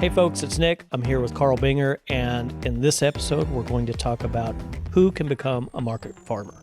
Hey folks, it's Nick. I'm here with Karl Binger, and in this episode, we're going to talk about who can become a market farmer.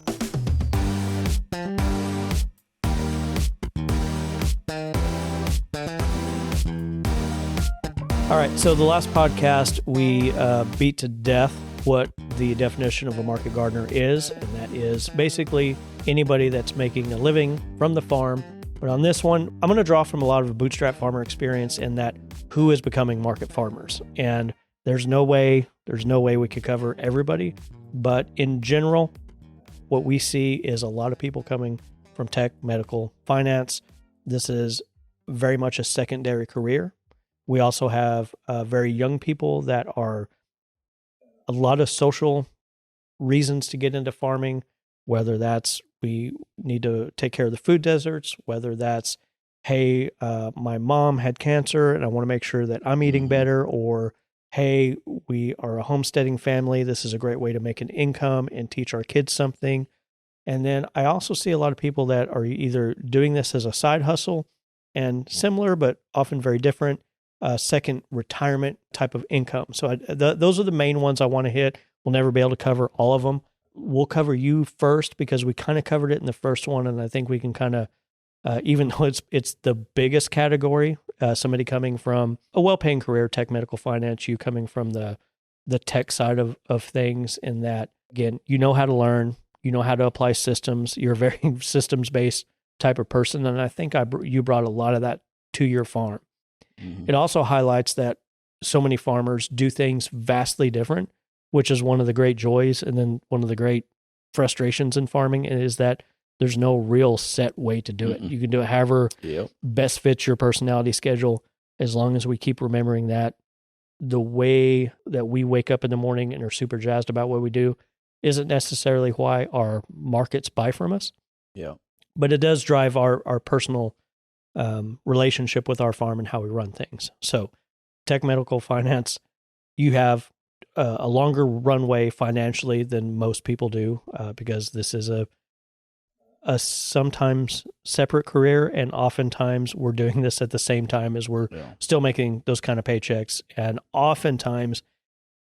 All right, so the last podcast, we beat to death what the definition of a market gardener is, and that is basically anybody that's making a living from the farm. But on this one, I'm going to draw from a lot of Bootstrap farmer experience in that who is becoming market farmers. And there's no way we could cover everybody. But in general, what we see is a lot of people coming from tech, medical, finance. This is very much a secondary career. We also have very young people that are a lot of social reasons to get into farming, whether that's we need to take care of the food deserts, whether that's, hey, my mom had cancer and I want to make sure that I'm eating better, or, hey, we are a homesteading family. This is a great way to make an income and teach our kids something. And then I also see a lot of people that are either doing this as a side hustle and similar, but often very different, second retirement type of income. So those are the main ones I want to hit. We'll never be able to cover all of them. We'll cover you first because we kind of covered it in the first one, and I think we can kind of, even though it's the biggest category, somebody coming from a well-paying career, tech, medical, finance, you coming from the tech side of things, in that, again, you know how to learn, you know how to apply systems, you're a very systems-based type of person, and I think you brought a lot of that to your farm. Mm-hmm. It also highlights that so many farmers do things vastly different, which is one of the great joys, and then one of the great frustrations in farming is that there's no real set way to do it. You can do it however best fits your personality schedule, as long as we keep remembering that the way that we wake up in the morning and are super jazzed about what we do isn't necessarily why our markets buy from us. Yeah. But it does drive our personal relationship with our farm and how we run things. So tech, medical, finance, you have a longer runway financially than most people do, because this is a sometimes separate career, and oftentimes we're doing this at the same time as we're still making those kind of paychecks. And oftentimes,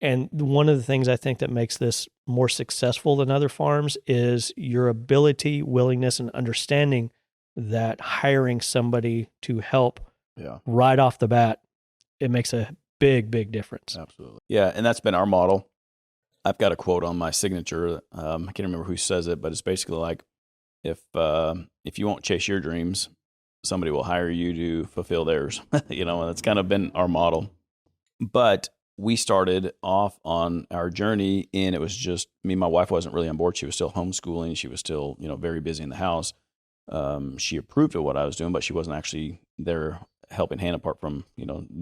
and one of the things I think that makes this more successful than other farms is your ability, willingness, and understanding that hiring somebody to help right off the bat, it makes a big difference. Absolutely. Yeah, and that's been our model. I've got a quote on my signature. I can't remember who says it, but it's basically like, if you won't chase your dreams, somebody will hire you to fulfill theirs. And that's kind of been our model. But we started off on our journey, and it was just me. My wife wasn't really on board. She was still homeschooling. She was still, very busy in the house. She approved of what I was doing, but she wasn't actually there helping hand, apart from,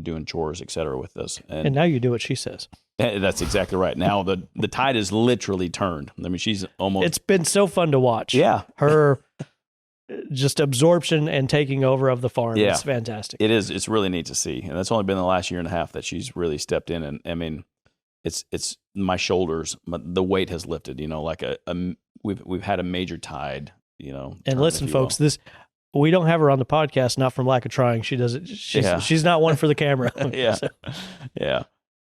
doing chores, et cetera, with us. And now you do what she says. That's exactly right. Now the tide is literally turned. I mean, she's almost... It's been so fun to watch. Yeah. Her just absorption and taking over of the farm. Yeah. It's fantastic. It is. It's really neat to see. And that's only been the last year and a half that she's really stepped in. And I mean, it's my shoulders, the weight has lifted, like we've had a major tide, And listen, folks, we don't have her on the podcast, not from lack of trying. She does it. She's not one for the camera. Yeah. So. Yeah.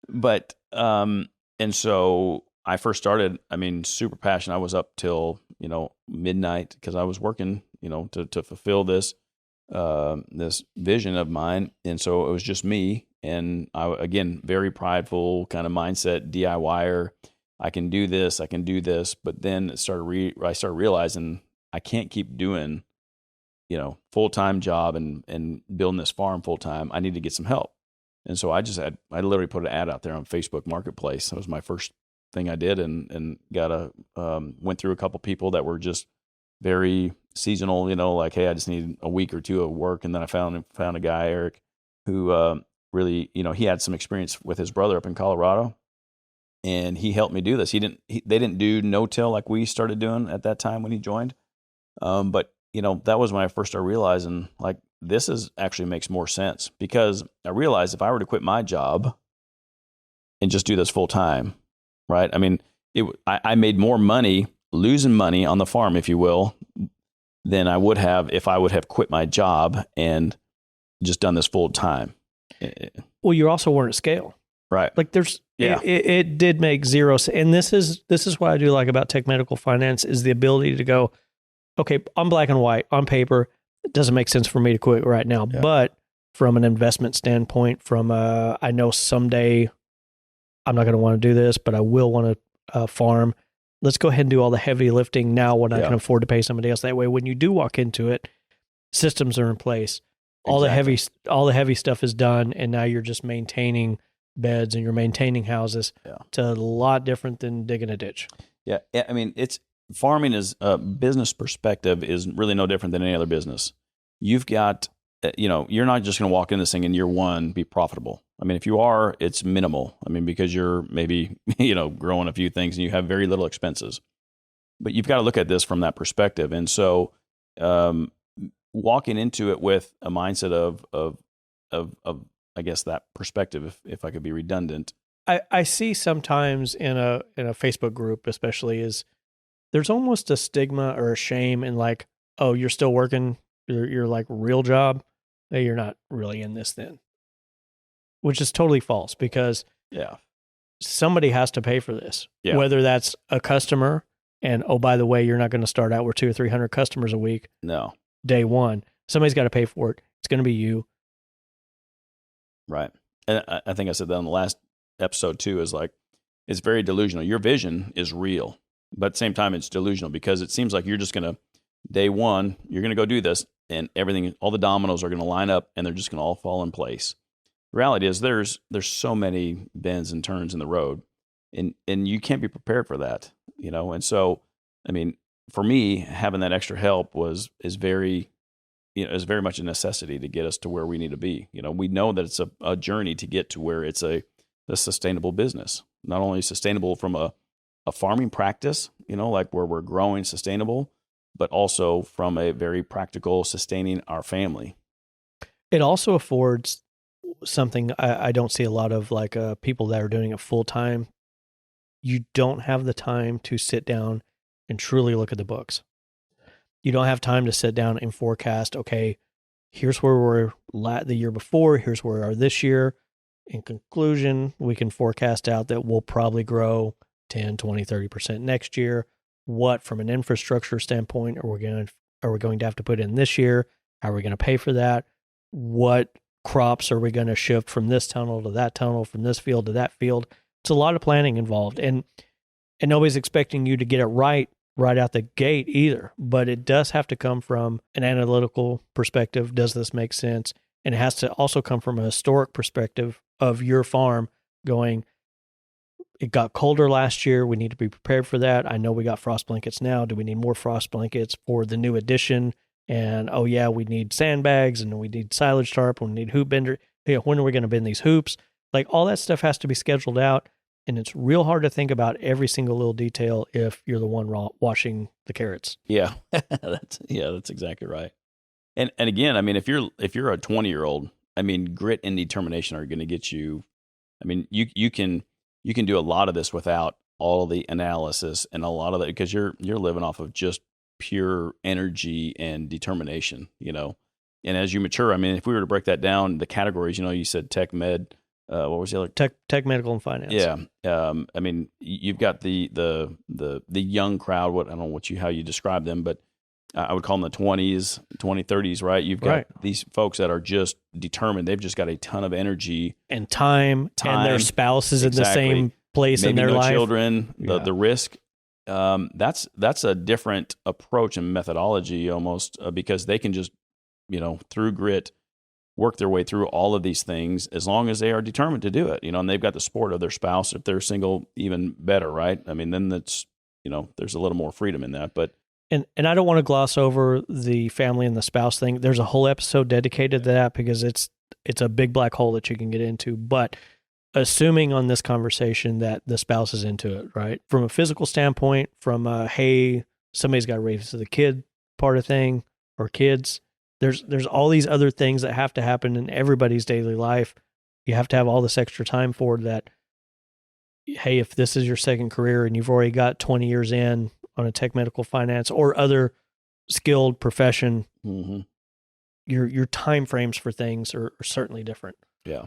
But, and so I first started, super passionate. I was up till, midnight because I was working, to fulfill this vision of mine. And so it was just me. And I, again, very prideful kind of mindset, DIYer. I can do this. But then I started realizing I can't keep doing, full-time job and building this farm full-time. I need to get some help. And so I literally put an ad out there on Facebook Marketplace. That was my first thing I did, and went through a couple people that were just very seasonal, like, hey, I just need a week or two of work. And then I found a guy, Eric, who really, he had some experience with his brother up in Colorado, and he helped me do this. They didn't do no-till like we started doing at that time when he joined. But that was when I first started realizing, like, this actually makes more sense, because I realized if I were to quit my job and just do this full time, right? I mean, I made more money, losing money on the farm, if you will, than I would have if I would have quit my job and just done this full time. Well, you also weren't at scale. Right. Like it did make zero sense. And this is what I do like about tech medical finance is the ability to go, okay, on black and white, on paper, it doesn't make sense for me to quit right now. Yeah. But from an investment standpoint, from I know someday I'm not going to want to do this, but I will want to farm. Let's go ahead and do all the heavy lifting now when I can afford to pay somebody else. That way, when you do walk into it, systems are in place. All the heavy stuff is done, and now you're just maintaining beds and you're maintaining houses. Yeah. It's a lot different than digging a ditch. Yeah. I mean, it's farming is a business perspective is really no different than any other business. You've got, you're not just going to walk in this thing in year one, be profitable. I mean, if you are, it's minimal. I mean, because you're maybe, growing a few things and you have very little expenses, but you've got to look at this from that perspective. And so, walking into it with a mindset of I guess that perspective, if I could be redundant. I see sometimes in a Facebook group, especially, is there's almost a stigma or a shame in like, oh, you're still working your like real job. Hey, you're not really in this then, which is totally false because somebody has to pay for this, whether that's a customer and, oh, by the way, you're not going to start out with 200 or 300 customers a week. No. Day one, somebody's got to pay for it. It's going to be you. Right. And I think I said that on the last episode too, is like, it's very delusional. Your vision is real, but at the same time, it's delusional because it seems like you're just going to, day one, you're going to go do this and everything, all the dominoes are going to line up and they're just going to all fall in place. The reality is there's so many bends and turns in the road and you can't be prepared for that, And so, I mean, for me, having that extra help is very much a necessity to get us to where we need to be. We know that it's a journey to get to where it's a sustainable business, not only sustainable from a farming practice, like where we're growing sustainable, but also from a very practical sustaining our family. It also affords something I don't see a lot of like people that are doing it full time. You don't have the time to sit down and truly look at the books. You don't have time to sit down and forecast, okay, here's where we're the year before, here's where we are this year. In conclusion, we can forecast out that we'll probably grow 10, 20, 30% next year. What, from an infrastructure standpoint, are we going to have to put in this year? How are we going to pay for that? What crops are we going to shift from this tunnel to that tunnel, from this field to that field? It's a lot of planning involved. And nobody's expecting you to get it right out the gate either, but it does have to come from an analytical perspective. Does this make sense? And it has to also come from a historic perspective of your farm going, it got colder last year. We need to be prepared for that. I know we got frost blankets now. Do we need more frost blankets for the new addition? And, oh yeah, we need sandbags and we need silage tarp. We need hoop bender. When are we going to bend these hoops? Like all that stuff has to be scheduled out. And it's real hard to think about every single little detail if you're the one washing the carrots. Yeah, that's exactly right. And again, I mean, if you're a 20-year-old, I mean, grit and determination are going to get you. I mean, you can do a lot of this without all the analysis and a lot of that because you're living off of just pure energy and determination. And as you mature, I mean, if we were to break that down, the categories, you said tech med. What was the other? Tech, medical, and finance. Yeah. I mean, you've got the young crowd. I don't know how you describe them, but I would call them the 20s, 30s, right? You've got these folks that are just determined. They've just got a ton of energy and time and their spouse is in the same place in their life. Children, the risk. That's a different approach and methodology almost because they can just, through grit, work their way through all of these things as long as they are determined to do it, and they've got the support of their spouse. If they're single, even better, right? I mean, then that's, there's a little more freedom in that, but. And I don't want to gloss over the family and the spouse thing. There's a whole episode dedicated to that because it's a big black hole that you can get into, but assuming on this conversation that the spouse is into it, right? From a physical standpoint, from hey, somebody's got to raise the kid part of thing or kids. There's all these other things that have to happen in everybody's daily life. You have to have all this extra time for that. Hey, if this is your second career and you've already got 20 years in on a tech medical finance or other skilled profession, your time frames for things are certainly different. Yeah.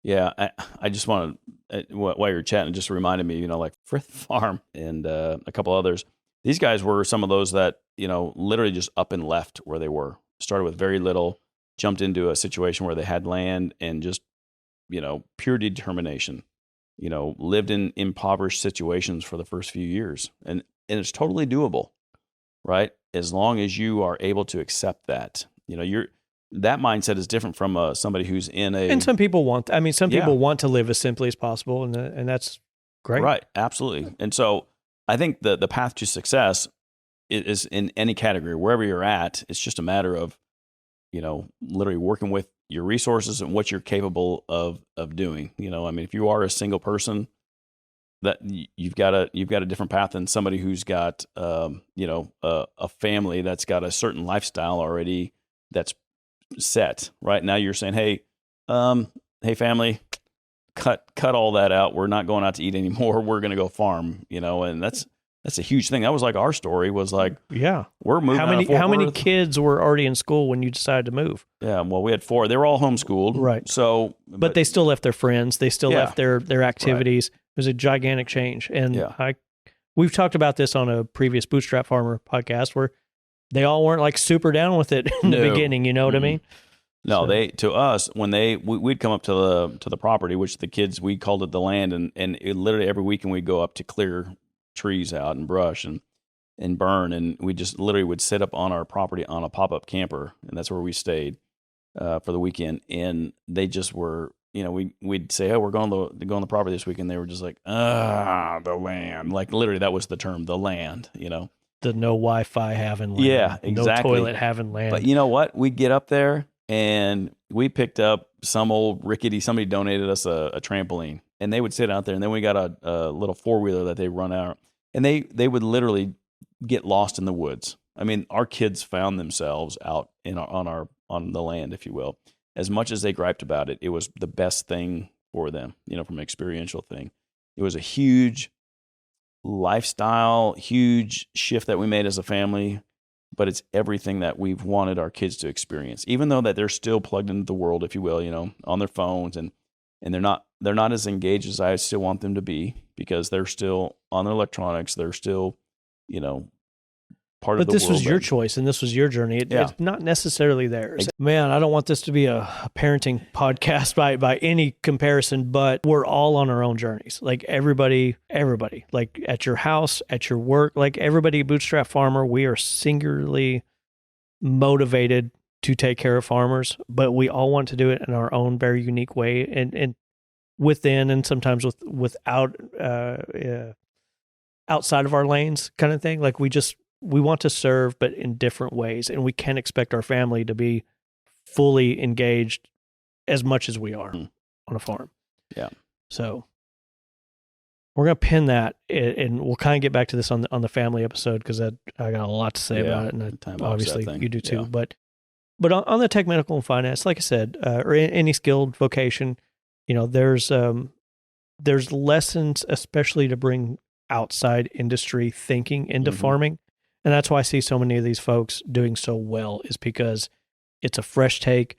Yeah, I just want to, while you're chatting, it just reminded me, like Frith Farm and a couple others. These guys were some of those that, literally just up and left where they were. Started with very little, jumped into a situation where they had land and just, pure determination, lived in impoverished situations for the first few years. And it's totally doable, right? As long as you are able to accept that, that mindset is different from somebody who's in a. And some people want. I mean, some people want to live as simply as possible, and that's great. Right, absolutely. And so I think the path to success is in any category, wherever you're at. It's just a matter of, literally working with your resources and what you're capable of doing. I mean, if you are a single person, that you've got a different path than somebody who's got, a family that's got a certain lifestyle already that's set. Right now, you're saying, hey, family, cut all that out. We're not going out to eat anymore. We're going to go farm. And that's a huge thing. That was like our story. Was like, yeah, we're moving. How many kids were already in school when you decided to move? Yeah, well, we had 4. They were all homeschooled, right? So, but they still left their friends. They still left their activities. Right. It was a gigantic change, and we've talked about this on a previous Bootstrap Farmer podcast where they all weren't like super down with it in the beginning. You know what I mean? No, so. To us, when we'd come up to the property, which the kids, we called it the land, and it literally every weekend we'd go up to clear trees out and brush and burn, and we just literally would sit up on our property on a pop-up camper, and that's where we stayed for the weekend. And they just were, we'd say, oh, we're going to the property this weekend. They were just like, the land. Like literally that was the term, the land, The no Wi-Fi having land. Yeah, exactly. No toilet having land. But you know what? We'd get up there and we picked up some old rickety, somebody donated us a trampoline, and they would sit out there, and then we got a little 4-wheeler that they run out, and they would literally get lost in the woods. I mean, our kids found themselves out on the land, if you will. As much as they griped about it, it was the best thing for them, from an experiential thing. It was a huge lifestyle, huge shift that we made as a family, but it's everything that we've wanted our kids to experience, even though that they're still plugged into the world, if you will, on their phones, and they're not as engaged as I still want them to be, because they're still on their electronics. They're still, part of the world. But this was your choice, and this was your journey. It's not necessarily theirs. Man, I don't want this to be a parenting podcast by any comparison, but we're all on our own journeys. Like everybody, like at your house, at your work, like everybody at Bootstrap Farmer, we are singularly motivated to take care of farmers, but we all want to do it in our own very unique way, and within, and sometimes without, outside of our lanes kind of thing. Like we want to serve, but in different ways. And we can't expect our family to be fully engaged as much as we are on a farm. Yeah. So we're going to pin that, and we'll kind of get back to this on the family episode, because I got a lot to say about it. And obviously you do too. Yeah. But on the tech, medical, and finance, like I said, or any skilled vocation, there's lessons, especially to bring outside industry thinking into farming. And that's why I see so many of these folks doing so well, is because it's a fresh take.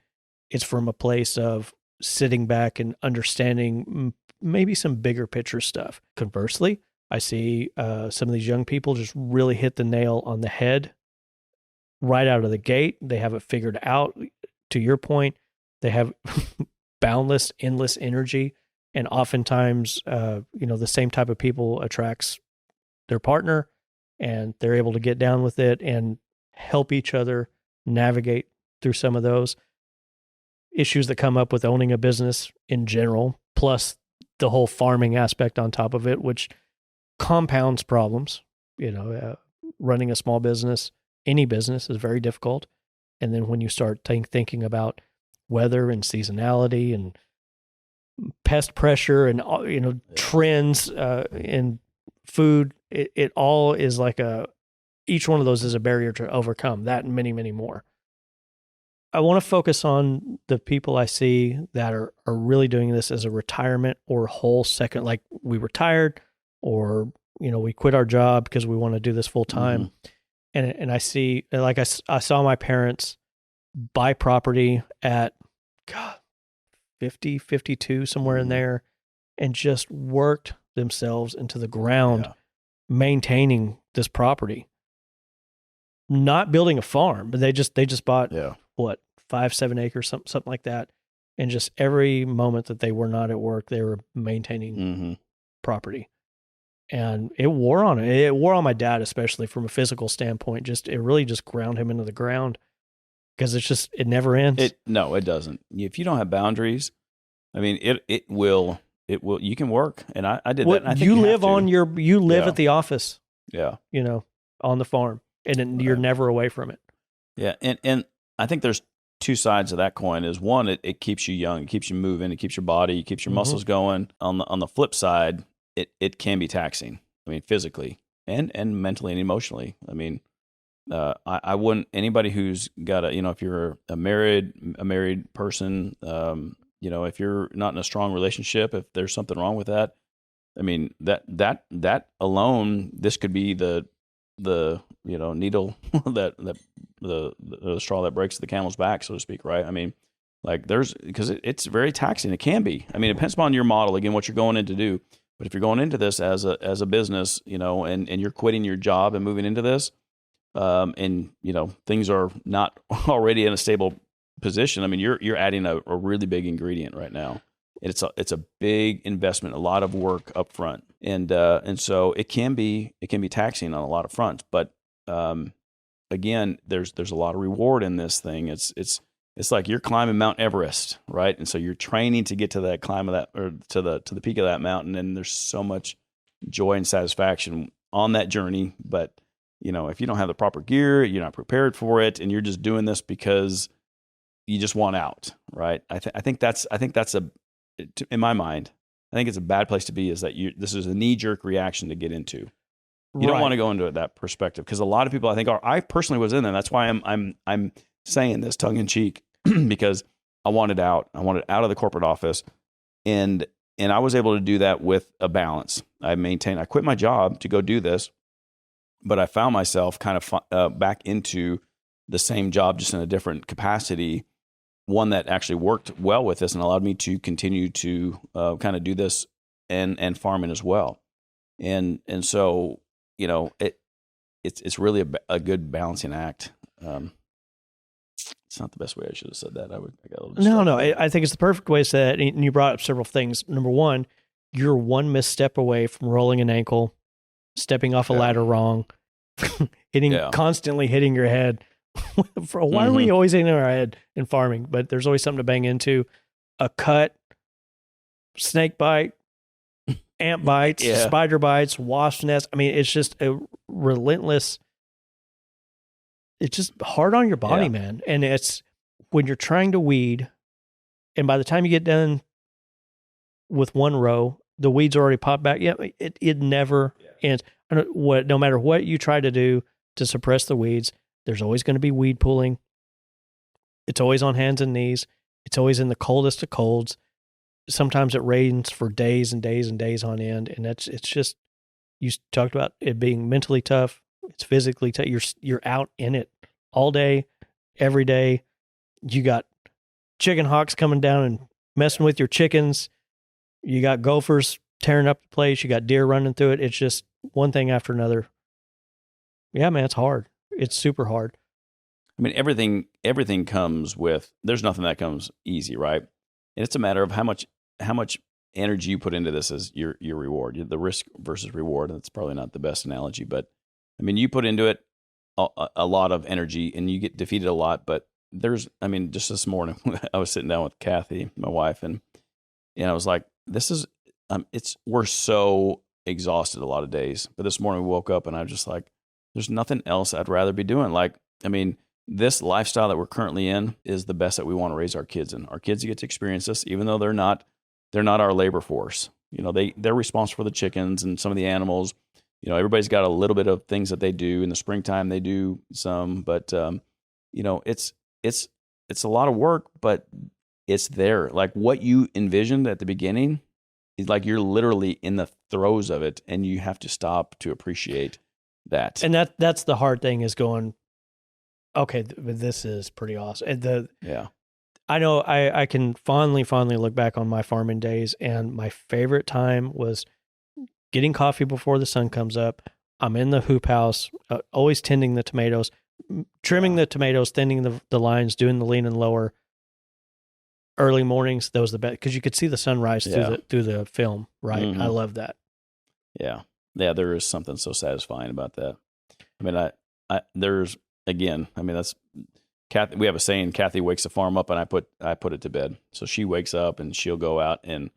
It's from a place of sitting back and understanding maybe some bigger picture stuff. Conversely, I see some of these young people just really hit the nail on the head right out of the gate. They have it figured out. To your point, they have boundless, endless energy. And oftentimes, the same type of people attracts their partner, and they're able to get down with it and help each other navigate through some of those issues that come up with owning a business in general, plus the whole farming aspect on top of it, which compounds problems. Running a small business, any business, is very difficult. And then when you start thinking about weather and seasonality and pest pressure and trends in food, it all is like each one of those is a barrier to overcome, that and many, many more. I want to focus on the people I see that are really doing this as a retirement or whole second, like we retired, or we quit our job because we want to do this full time. And I see, like I saw my parents buy property at 50, 52, somewhere in there, and just worked themselves into the ground, maintaining this property. Not building a farm, but they just bought what, 5-7 acres, something like that. And just every moment that they were not at work, they were maintaining property. And it wore on it. It wore on my dad, especially from a physical standpoint. It really just ground him into the ground, because it never ends. No, it doesn't. If you don't have boundaries, I mean, it will, you can work. And I did that. And I think you live at the office. Yeah. On the farm, and then you're never away from it. Yeah. And I think there's two sides of that coin. Is one, it keeps you young, it keeps you moving, it keeps your body, it keeps your muscles going. On the flip side, it can be taxing. I mean, physically and mentally and emotionally. I mean, I wouldn't, anybody who's got if you're a married person, if you're not in a strong relationship, if there's something wrong with that, I mean, that alone, this could be the needle that the straw that breaks the camel's back, so to speak, right? I mean, like because it's very taxing. It can be. I mean, it depends upon your model, again, what you're going in to do. But if you're going into this as a business, and you're quitting your job and moving into this, and things are not already in a stable position, I mean, you're adding a really big ingredient right now. It's a big investment, a lot of work up front, and so it can be taxing on a lot of fronts. But again, there's a lot of reward in this thing. It's like you're climbing Mount Everest, right? And so you're training to get to that climb of that, or to the peak of that mountain, and there's so much joy and satisfaction on that journey. But if you don't have the proper gear, you're not prepared for it, and you're just doing this because you just want out, right? I think that's in my mind, I think it's a bad place to be. Is that this is a knee-jerk reaction to get into. You don't want to go into that perspective, because a lot of people, I think, I personally was in there. That's why I'm saying this tongue in cheek, because I wanted out. I wanted out of the corporate office, and I was able to do that with a balance. I quit my job to go do this, but I found myself kind of back into the same job, just in a different capacity. One that actually worked well with this and allowed me to continue to kind of do this and farming as well. And so, it's really a good balancing act. It's not the best way I should have said that. I got a little No. I think it's the perfect way to say that. And you brought up several things. Number one, you're one misstep away from rolling an ankle, stepping off a ladder wrong, constantly hitting your head. Why are we always hitting our head in farming? But there's always something to bang into. A cut, snake bite, ant bites, spider bites, wasp nest. I mean, it's just a relentless. It's just hard on your body, man. And it's when you're trying to weed, and by the time you get done with one row, the weeds already pop back. Yeah, it never ends. No matter what you try to do to suppress the weeds, there's always going to be weed pulling. It's always on hands and knees. It's always in the coldest of colds. Sometimes it rains for days and days and days on end. And it's just, you talked about it being mentally tough. It's physically tough. You're out in it all day, every day. You got chicken hawks coming down and messing with your chickens. You got gophers tearing up the place. You got deer running through it. It's just one thing after another. Yeah, man, it's hard. It's super hard. I mean, everything comes with, there's nothing that comes easy, right? And it's a matter of how much energy you put into this as your reward, the risk versus reward. That's probably not the best analogy, but I mean, you put into it a lot of energy and you get defeated a lot. But just this morning, I was sitting down with Kathy, my wife, and I was like, we're so exhausted a lot of days. But this morning we woke up and I was just like, there's nothing else I'd rather be doing. Like, I mean, this lifestyle that we're currently in is the best that we want to raise our kids in. Our kids get to experience this, even though they're not our labor force. They're responsible for the chickens and some of the animals. Everybody's got a little bit of things that they do in the springtime. They do some, but it's a lot of work, but it's there. Like what you envisioned at the beginning is like you're literally in the throes of it, and you have to stop to appreciate that. And that's the hard thing, is going, okay, this is pretty awesome. I know I can fondly look back on my farming days, and my favorite time was getting coffee before the sun comes up. I'm in the hoop house, always tending the tomatoes, trimming the tomatoes, thinning the lines, doing the lean and lower. Early mornings, that was the best because you could see the sunrise through the film. Right, Mm-hmm. I love that. Yeah, there is something so satisfying about that. I mean, there's again. I mean, that's Kathy. We have a saying: Kathy wakes the farm up, and I put it to bed. So she wakes up and she'll go out and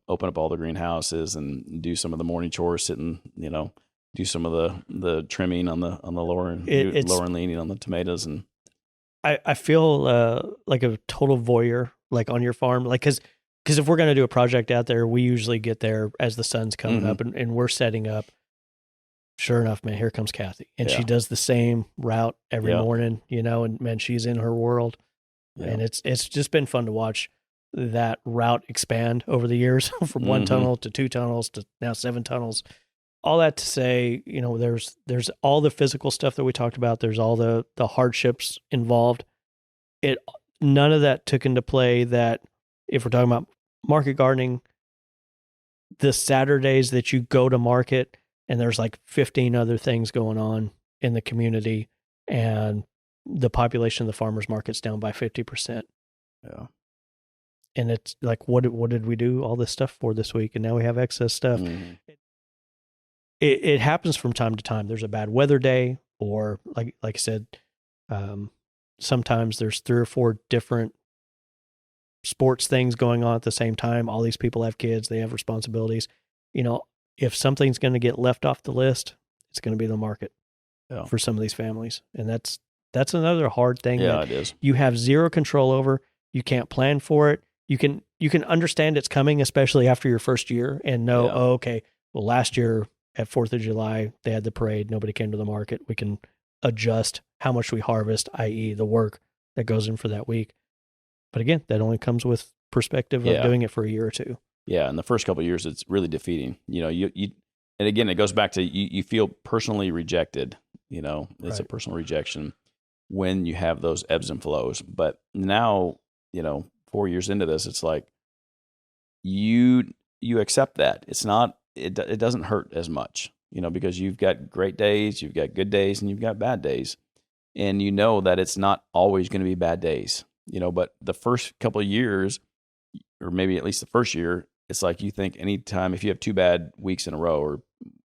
open up all the greenhouses and do some of the morning chores, do some of the trimming on the lower and lower and leaning on the tomatoes. And I feel like a total voyeur, like on your farm, like because if we're gonna do a project out there, we usually get there as the sun's coming up and we're setting up. Sure enough, man, here comes Kathy, and she does the same route every morning, and man, she's in her world, and it's just been fun to watch that route expand over the years from one tunnel to 2 tunnels to now 7 tunnels. All that to say, there's all the physical stuff that we talked about. There's all the hardships involved. None of that took into play that if we're talking about market gardening, the Saturdays that you go to market and there's like 15 other things going on in the community and the population of the farmers market's down by 50%. Yeah. And it's like, what did we do all this stuff for this week? And now we have excess stuff. It happens from time to time. There's a bad weather day, or like I said, sometimes there's 3 or 4 different sports things going on at the same time. All these people have kids, they have responsibilities. If something's going to get left off the list, it's going to be the market for some of these families. And that's another hard thing that it is. You have zero control over. You can't plan for it. You can understand it's coming, especially after your first year, and know, oh, okay, well, last year at 4th of July, they had the parade. Nobody came to the market. We can adjust how much we harvest, i.e. the work that goes in for that week. But again, that only comes with perspective of doing it for a year or 2. Yeah, in the first couple of years, it's really defeating. You and again, it goes back to you feel personally rejected. It's a personal rejection when you have those ebbs and flows. But now, 4 years into this, it's like you accept that. It's not. It doesn't hurt as much, because you've got great days, you've got good days, and you've got bad days, and you know that it's not always going to be bad days. But the first couple of years, or maybe at least the first year, it's like you think anytime if you have 2 bad weeks in a row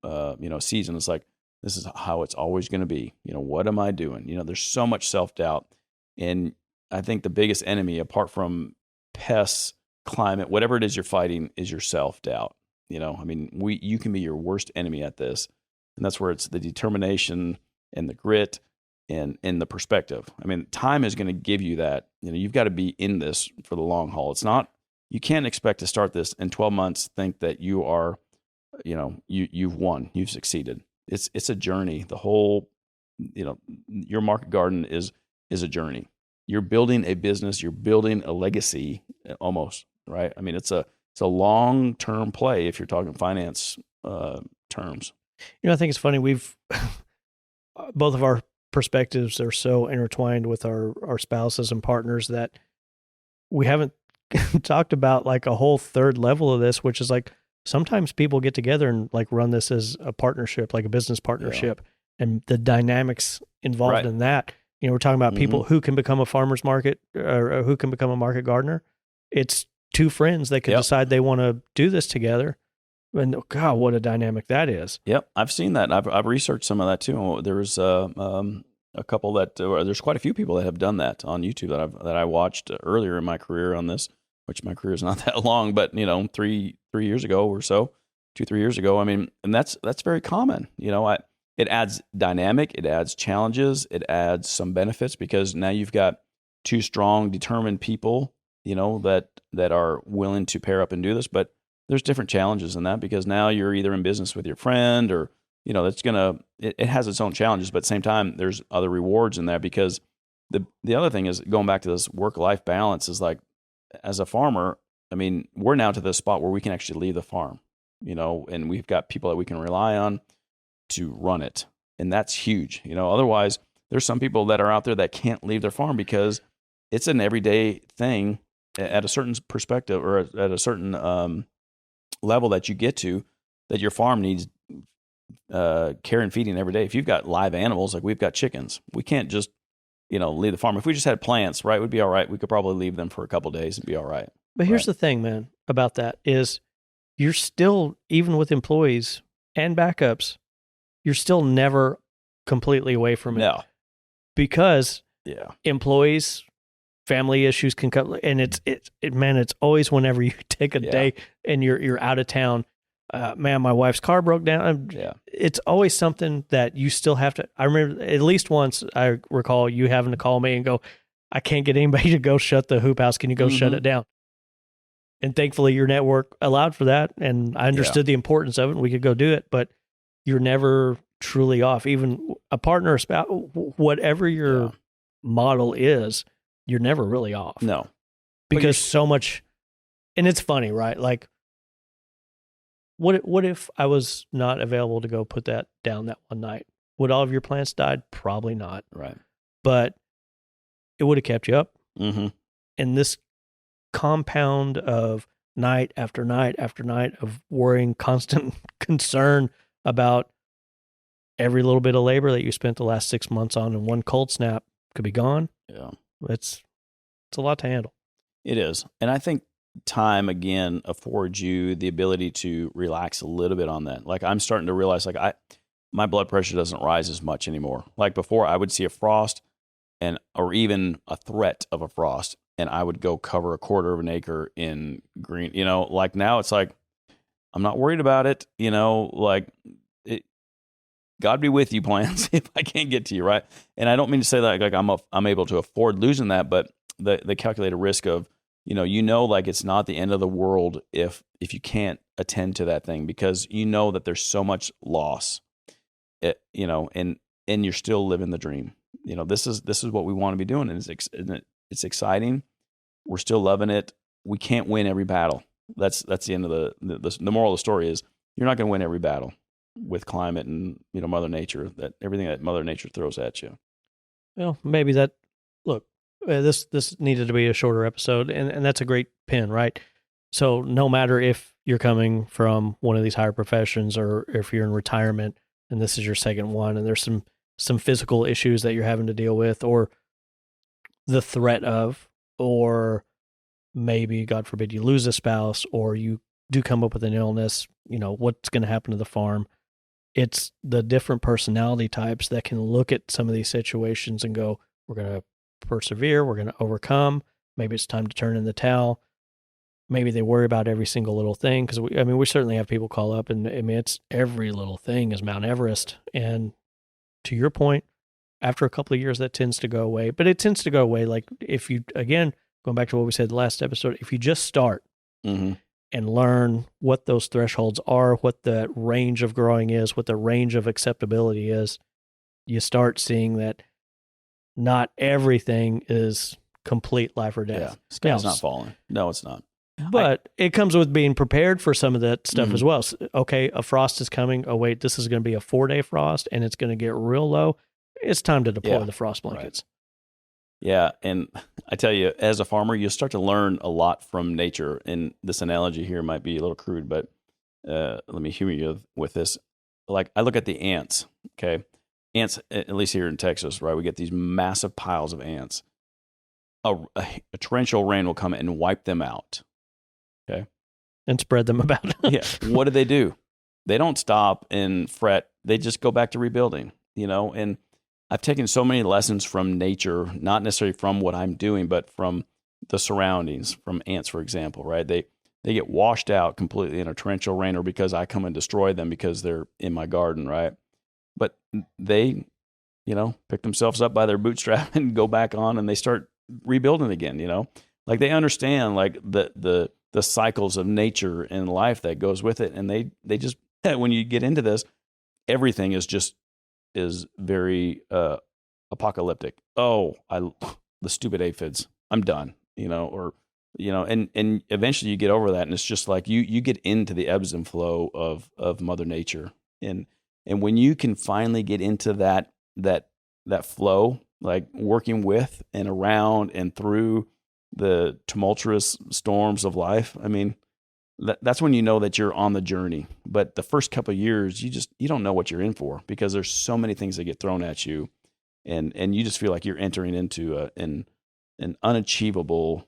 or season, it's like this is how it's always going to be. What am I doing? There's so much self-doubt, and I think the biggest enemy, apart from pests, climate, whatever it is you're fighting, is your self-doubt. You can be your worst enemy at this, and that's where it's the determination and the grit and the perspective. Time is going to give you that. You've got to be in this for the long haul. It's not. You can't expect to start this in 12 months, think that you are, you've won, you've succeeded. It's a journey. The whole, your market garden is a journey. You're building a business. You're building a legacy, almost, right? It's a long-term play if you're talking finance terms. I think it's funny. We've both of our perspectives are so intertwined with our spouses and partners that we haven't talked about like a whole third level of this, which is like sometimes people get together and like run this as a partnership, like a business partnership, and the dynamics involved in that. We're talking about people who can become a farmer's market or who can become a market gardener. It's 2 friends that could decide they want to do this together. And God, what a dynamic that is. Yep. I've seen that. I've researched some of that too. There was a couple that there's quite a few people that have done that on YouTube that I watched earlier in my career on this, which my career is not that long, but 3 years ago or so, 2-3 years ago. And that's very common. It adds dynamic, it adds challenges, it adds some benefits because now you've got 2 strong, determined people, that are willing to pair up and do this. But there's different challenges in that because now you're either in business with your friend or, it has its own challenges, but at the same time, there's other rewards in that because the other thing is going back to this work-life balance is like, as a farmer, we're now to the spot where we can actually leave the farm, and we've got people that we can rely on to run it. And that's huge. Otherwise there's some people that are out there that can't leave their farm because it's an everyday thing at a certain perspective or at a certain level that you get to, that your farm needs care and feeding every day. If you've got live animals, like we've got chickens, we can't just, leave the farm. If we just had plants, right, we'd be all right. We could probably leave them for a couple of days and be all right. But here's the thing, man, about that is you're still, even with employees and backups, you're still never completely away from it. No. Because employees, family issues can come, and it's always whenever you take a day and you're out of town. Man, my wife's car broke down. It's always something that you still have to. I remember at least once I recall you having to call me and go, I can't get anybody to go shut the hoop house. Can you go shut it down? And thankfully your network allowed for that. And I understood the importance of it and we could go do it, but you're never truly off. Even a partner, a spouse, whatever your model is, you're never really off. No. Because so much, and it's funny, right? Like, what if I was not available to go put that down that one night? Would all of your plants died? Probably not. Right. But it would have kept you up. Mm-hmm. And this compound of night after night after night of worrying, constant concern about every little bit of labor that you spent the last 6 months on in one cold snap could be gone. Yeah. It's a lot to handle. It is. And I think time, again, affords you the ability to relax a little bit on that. Like I'm starting to realize, like my blood pressure doesn't rise as much anymore. Like before, I would see a frost or even a threat of a frost, and I would go cover a quarter of an acre in green. Like now it's like I'm not worried about it. Like God be with you, plants, if I can't get to you, right? And I don't mean to say that like I'm able to afford losing that, but the calculated risk of like it's not the end of the world if you can't attend to that thing, because that there's so much loss, and you're still living the dream. This is what we want to be doing, and it's exciting. We're still loving it. We can't win every battle. That's the end of the moral of the story is you're not going to win every battle with climate and Mother Nature, that everything that Mother Nature throws at you. Well, maybe that. Look, this needed to be a shorter episode, and that's a great pin, right? So no matter if you're coming from one of these higher professions or if you're in retirement and this is your second one, and there's some physical issues that you're having to deal with, or the threat of, or maybe, God forbid, you lose a spouse, or you do come up with an illness, what's going to happen to the farm? It's the different personality types that can look at some of these situations and go, we're going to persevere, we're going to overcome. Maybe it's time to turn in the towel. Maybe they worry about every single little thing, because we certainly have people call up, and it's every little thing is Mount Everest. And to your point, after a couple of years, that tends to go away. But it tends to go away, like if you, again, going back to what we said last episode, if you just start and learn what those thresholds are, what the range of growing is, what the range of acceptability is, you start seeing that not everything is complete life or death. Yeah, sky's not falling. No, it's not. But it comes with being prepared for some of that stuff as well. So, okay, a frost is coming. Oh, wait, this is going to be a 4-day frost, and it's going to get real low. It's time to deploy the frost blankets. Right. Yeah, and I tell you, as a farmer, you start to learn a lot from nature. And this analogy here might be a little crude, but let me humor you with this. Like, I look at the ants, okay? Ants, at least here in Texas, right? We get these massive piles of ants. A torrential rain will come and wipe them out, okay? And spread them about. Yeah. What do? They don't stop and fret. They just go back to rebuilding, and I've taken so many lessons from nature, not necessarily from what I'm doing, but from the surroundings, from ants, for example, right? They get washed out completely in a torrential rain, or because I come and destroy them because they're in my garden, right? But they, pick themselves up by their bootstrap and go back on, and they start rebuilding again, Like they understand like the cycles of nature and life that goes with it. And they just, when you get into this, everything is very apocalyptic. Oh, the stupid aphids. I'm done, and eventually you get over that, and it's just like you get into the ebbs and flow of Mother Nature, and when you can finally get into that flow, like working with and around and through the tumultuous storms of life. I mean, that's when you know that you're on the journey. But the first couple of years, you don't know what you're in for, because there's so many things that get thrown at you, and you just feel like you're entering into an unachievable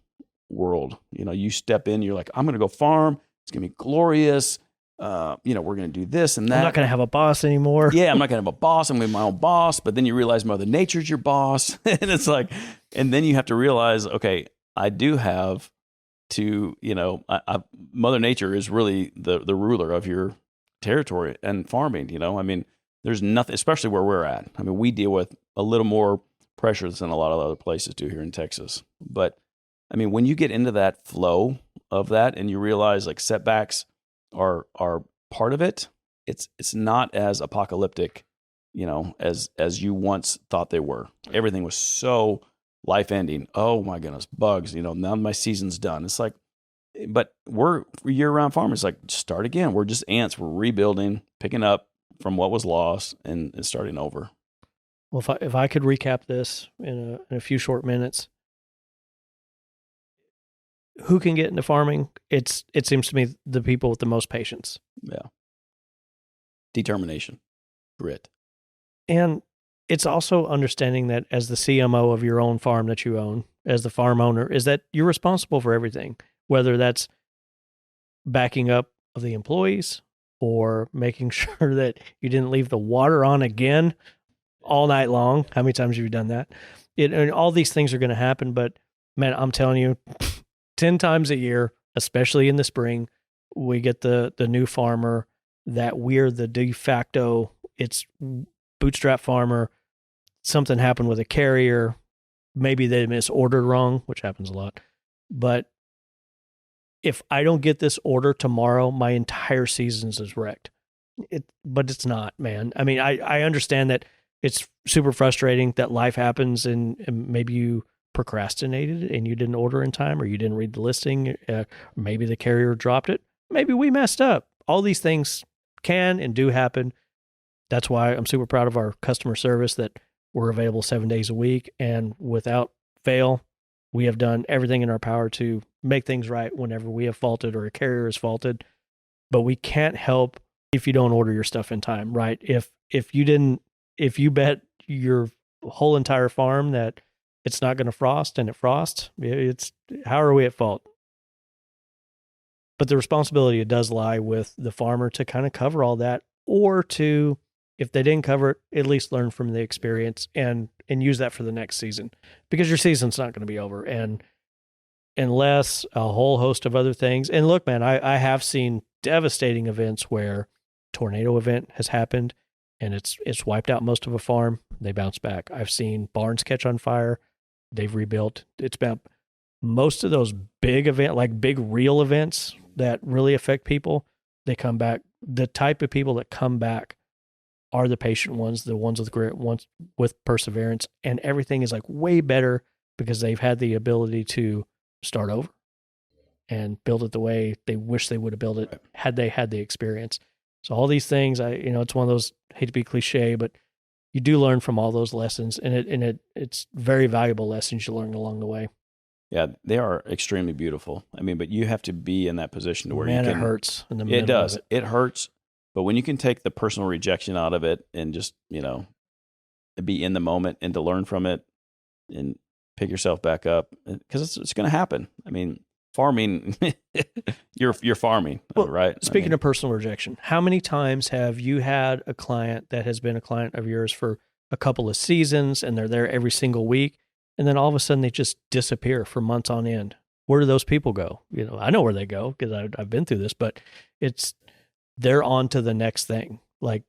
world. You know, you step in, you're like, I'm going to go farm. It's going to be glorious. We're going to do this and that. I'm not going to have a boss anymore. Yeah, I'm not going to have a boss. I'm going to be my own boss. But then you realize Mother Nature's your boss. And it's like, and then you have to realize, okay, I do have to, Mother Nature is really the ruler of your territory and farming. I mean, there's nothing, especially where we're at. I mean, we deal with a little more pressures than a lot of other places do here in Texas. But I mean, when you get into that flow of that and you realize like setbacks are part of it, it's not as apocalyptic, as you once thought they were. Everything was so life ending. Oh my goodness, bugs, now my season's done. It's like, but we're year-round farmers. Like, start again. We're just ants. We're rebuilding, picking up from what was lost and starting over. Well, if I could recap this in a few short minutes, who can get into farming? It seems to me the people with the most patience. Yeah. Determination, grit. And it's also understanding that as the CMO of your own farm that you own, as the farm owner, is that you're responsible for everything, whether that's backing up of the employees or making sure that you didn't leave the water on again all night long. How many times have you done that? And all these things are going to happen, but man, I'm telling you, 10 times a year, especially in the spring, we get the new farmer that we're the de facto, it's bootstrap farmer. Something happened with a carrier. Maybe they misordered wrong, which happens a lot. But if I don't get this order tomorrow, my entire season is wrecked. But it's not, man. I mean, I understand that it's super frustrating that life happens and maybe you procrastinated and you didn't order in time, or you didn't read the listing. Maybe the carrier dropped it. Maybe we messed up. All these things can and do happen. That's why I'm super proud of our customer service, that we're available 7 days a week. And without fail, we have done everything in our power to make things right whenever we have faulted or a carrier has faulted. But we can't help if you don't order your stuff in time, right? If you bet your whole entire farm that it's not going to frost and it frosts, how are we at fault? But the responsibility, it does lie with the farmer to kind of cover all that, or to, if they didn't cover it, at least learn from the experience and use that for the next season, because your season's not going to be over. And unless a whole host of other things, and look, man, I have seen devastating events where tornado event has happened and it's wiped out most of a farm. They bounce back. I've seen barns catch on fire. They've rebuilt. It's been most of those big event, like big real events that really affect people. They come back. The type of people that come back are the patient ones, the ones with grit, ones with perseverance, and everything is like way better because they've had the ability to start over and build it the way they wish they would have built it had they had the experience. So all these things, it's one of those, hate to be cliche, but you do learn from all those lessons, and it's very valuable lessons you learn along the way. Yeah, they are extremely beautiful. I mean, but you have to be in that position to where Man, you can. It hurts in the middle. It does. Of It hurts. But when you can take the personal rejection out of it and just, be in the moment and to learn from it and pick yourself back up, because it's going to happen. I mean, farming, you're farming, right? Speaking of personal rejection, how many times have you had a client that has been a client of yours for a couple of seasons and they're there every single week, and then all of a sudden they just disappear for months on end? Where do those people go? I know where they go because I've been through this, but they're on to the next thing. Like,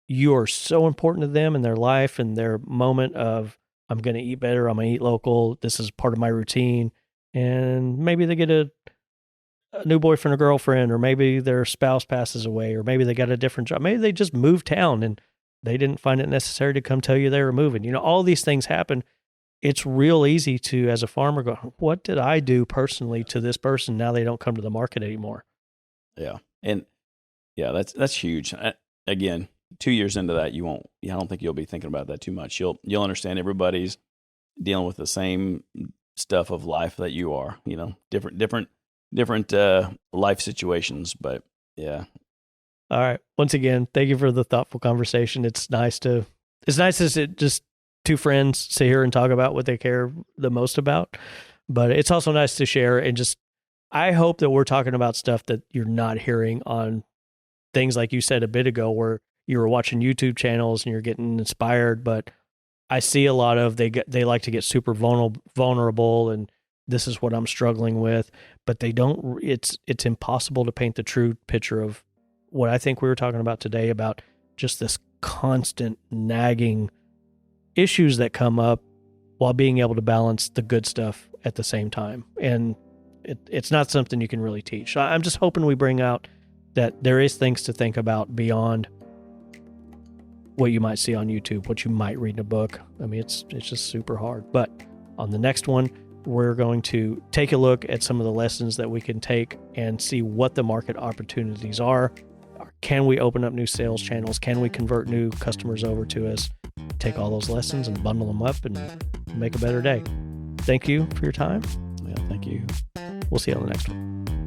you are so important to them in their life and their moment of, I'm going to eat better. I'm going to eat local. This is part of my routine. And maybe they get a new boyfriend or girlfriend, or maybe their spouse passes away, or maybe they got a different job. Maybe they just moved town and they didn't find it necessary to come tell you they were moving. All these things happen. It's real easy to, as a farmer, go, what did I do personally to this person? Now they don't come to the market anymore. Yeah. And yeah, that's huge. Again, 2 years into that, I don't think you'll be thinking about that too much. You'll understand everybody's dealing with the same stuff of life that you are, different life situations, but yeah. All right. Once again, thank you for the thoughtful conversation. It's nice as it just two friends sit here and talk about what they care the most about, but it's also nice to share and just, I hope that we're talking about stuff that you're not hearing on things like you said a bit ago, where you were watching YouTube channels and you're getting inspired, but I see a lot of, they like to get super vulnerable and this is what I'm struggling with, but they don't, it's impossible to paint the true picture of what I think we were talking about today, about just this constant nagging issues that come up while being able to balance the good stuff at the same time. And it's not something you can really teach. So I'm just hoping we bring out that there is things to think about beyond what you might see on YouTube, what you might read in a book. I mean, it's just super hard. But on the next one, we're going to take a look at some of the lessons that we can take and see what the market opportunities are. Can we open up new sales channels? Can we convert new customers over to us? Take all those lessons and bundle them up and make a better day. Thank you for your time. Yeah, thank you. We'll see you on the next one.